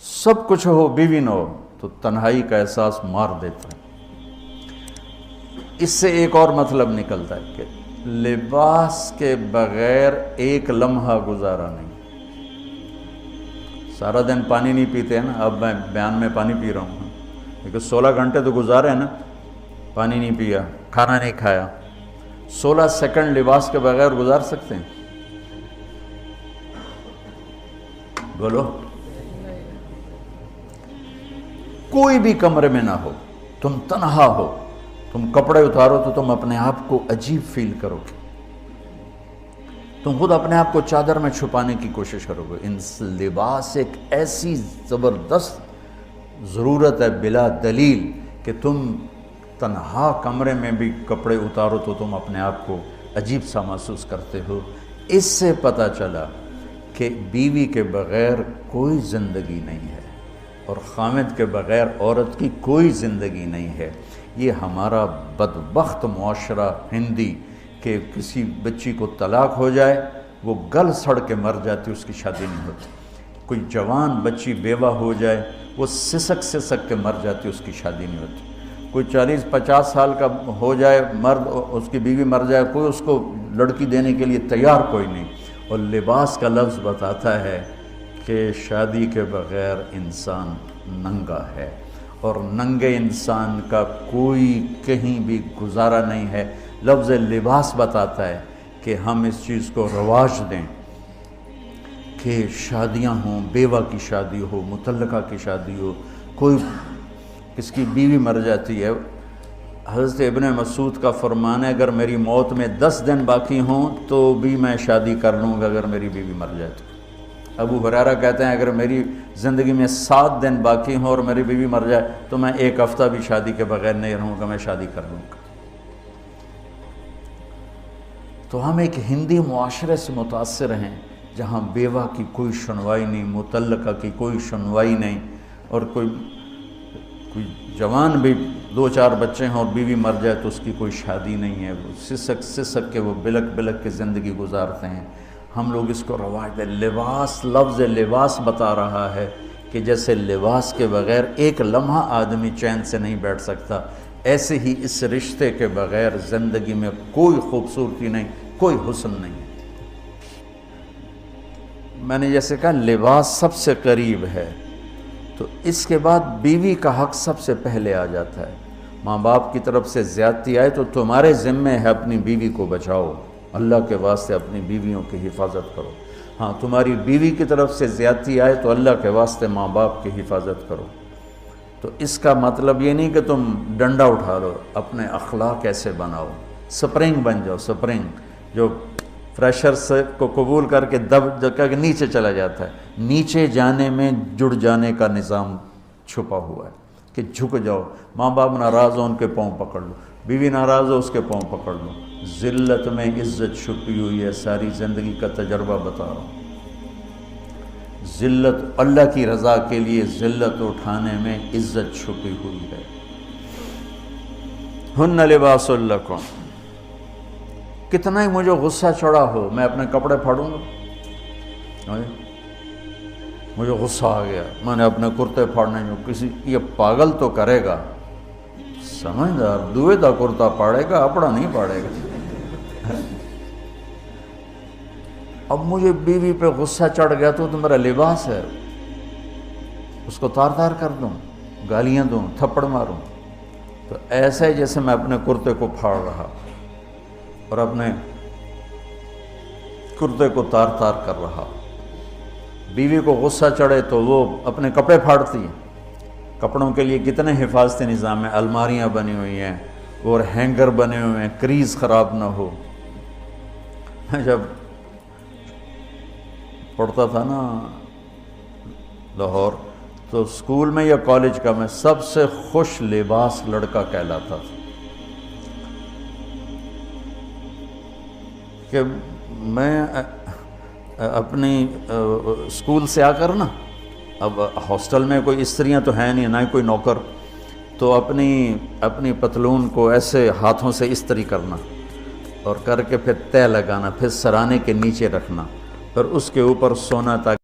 سب کچھ ہو بیوی نہ ہو تو تنہائی کا احساس مار دیتا ہے۔ اس سے ایک اور مطلب نکلتا ہے کہ لباس کے بغیر ایک لمحہ گزارا نہیں۔ سارا دن پانی نہیں پیتے ہیں نا، اب میں بیان میں پانی پی رہا ہوں، لیکن 16 گھنٹے تو گزارے ہیں نا، پانی نہیں پیا، کھانا نہیں کھایا، 16 سیکنڈ لباس کے بغیر گزار سکتے ہیں؟ بولو۔ کوئی بھی کمرے میں نہ ہو، تم تنہا ہو، تم کپڑے اتارو تو تم اپنے آپ کو عجیب فیل کرو گے، تم خود اپنے آپ کو چادر میں چھپانے کی کوشش کرو گے۔ ان لباس ایک ایسی زبردست ضرورت ہے بلا دلیل کہ تم تنہا کمرے میں بھی کپڑے اتارو تو تم اپنے آپ کو عجیب سا محسوس کرتے ہو۔ اس سے پتہ چلا کہ بیوی کے بغیر کوئی زندگی نہیں ہے اور خامد کے بغیر عورت کی کوئی زندگی نہیں ہے۔ یہ ہمارا بدبخت معاشرہ ہندی کہ کسی بچی کو طلاق ہو جائے وہ گل سڑ کے مر جاتی، اس کی شادی نہیں ہوتی۔ کوئی جوان بچی بیوہ ہو جائے وہ سسک سسک کے مر جاتی، اس کی شادی نہیں ہوتی۔ کوئی 40-50 سال کا ہو جائے مرد، اس کی بیوی مر جائے، کوئی اس کو لڑکی دینے کے لیے تیار کوئی نہیں۔ اور لباس کا لفظ بتاتا ہے کہ شادی کے بغیر انسان ننگا ہے، اور ننگے انسان کا کوئی کہیں بھی گزارا نہیں ہے۔ لفظ لباس بتاتا ہے کہ ہم اس چیز کو رواج دیں کہ شادیاں ہوں، بیوہ کی شادی ہو، مطلقہ کی شادی ہو، کوئی کس کی بیوی مر جاتی ہے۔ حضرت ابن مسعود کا فرمان ہے اگر میری موت میں 10 دن باقی ہوں تو بھی میں شادی کر لوں گا اگر میری بیوی مر جائے تو۔ ابو ہریرہ کہتے ہیں اگر میری زندگی میں 7 دن باقی ہوں اور میری بیوی مر جائے تو میں 1 ہفتہ بھی شادی کے بغیر نہیں رہوں گا، میں شادی کر لوں گا۔ تو ہم ایک ہندی معاشرے سے متاثر ہیں جہاں بیوہ کی کوئی سنوائی نہیں، مطلقہ کی کوئی سنوائی نہیں، اور کوئی جوان بھی 2-4 بچے ہیں اور بیوی مر جائے تو اس کی کوئی شادی نہیں ہے، وہ سسک سسک کے وہ بلک بلک کے زندگی گزارتے ہیں۔ ہم لوگ اس کو رواج دیں۔ لباس، لفظ لباس بتا رہا ہے کہ جیسے لباس کے بغیر ایک لمحہ آدمی چین سے نہیں بیٹھ سکتا، ایسے ہی اس رشتے کے بغیر زندگی میں کوئی خوبصورتی نہیں، کوئی حسن نہیں۔ میں نے جیسے کہا لباس سب سے قریب ہے، تو اس کے بعد بیوی کا حق سب سے پہلے آ جاتا ہے۔ ماں باپ کی طرف سے زیادتی آئے تو تمہارے ذمے ہے اپنی بیوی کو بچاؤ، اللہ کے واسطے اپنی بیویوں کی حفاظت کرو۔ ہاں تمہاری بیوی کی طرف سے زیادتی آئے تو اللہ کے واسطے ماں باپ کی حفاظت کرو۔ تو اس کا مطلب یہ نہیں کہ تم ڈنڈا اٹھا لو، اپنے اخلاق ایسے بناؤ، سپرنگ بن جاؤ، سپرنگ جو فریشر سے کو قبول کر کے دب کر کے نیچے چلا جاتا ہے۔ نیچے جانے میں جڑ جانے کا نظام چھپا ہوا ہے کہ جھک جاؤ، ماں باپ ناراض ہو ان کے پاؤں پکڑ لو، بیوی ناراض ہو اس کے پاؤں پکڑ لو۔ ذلت میں عزت چھپی ہوئی ہے، ساری زندگی کا تجربہ بتا رہا ہوں۔ ذلت، اللہ کی رضا کے لیے ذلت اٹھانے میں عزت چھپی ہوئی ہے۔ ہن لباس لکم۔ کتنا ہی مجھے غصہ چڑھا ہو میں اپنے کپڑے پھاڑوں گا، مجھے غصہ آ گیا میں نے اپنے کرتے پھاڑنے میں، کسی یہ پاگل تو کرے گا، سمجھدار دوئے دا کرتا پاڑے گا، اپنا نہیں پاڑے گا۔ اب مجھے بیوی پہ غصہ چڑھ گیا تو میرا لباس ہے، اس کو تار تار کر دوں، گالیاں دوں، تھپڑ ماروں، تو ایسا ہی جیسے میں اپنے کرتے کو پھاڑ رہا اور اپنے کرتے کو تار تار کر رہا۔ بیوی کو غصہ چڑھے تو وہ اپنے کپڑے پھاڑتی ہے۔ کپڑوں کے لیے کتنے حفاظتی نظام ہیں، الماریاں بنی ہوئی ہیں اور ہینگر بنے ہوئے ہیں، کریز خراب نہ ہو۔ میں جب پڑھتا تھا نا لاہور، تو اسکول میں یا کالج کا میں سب سے خوش لباس لڑکا کہلاتا تھا، کہ میں اپنی اسکول سے آ کر نا، اب ہاسٹل میں کوئی استریاں تو ہیں نہیں، نہ ہی کوئی نوکر، تو اپنی پتلون کو ایسے ہاتھوں سے استری کرنا اور کر کے پھر تہ لگانا، پھر سرانے کے نیچے رکھنا، پھر اس کے اوپر سونا تاکہ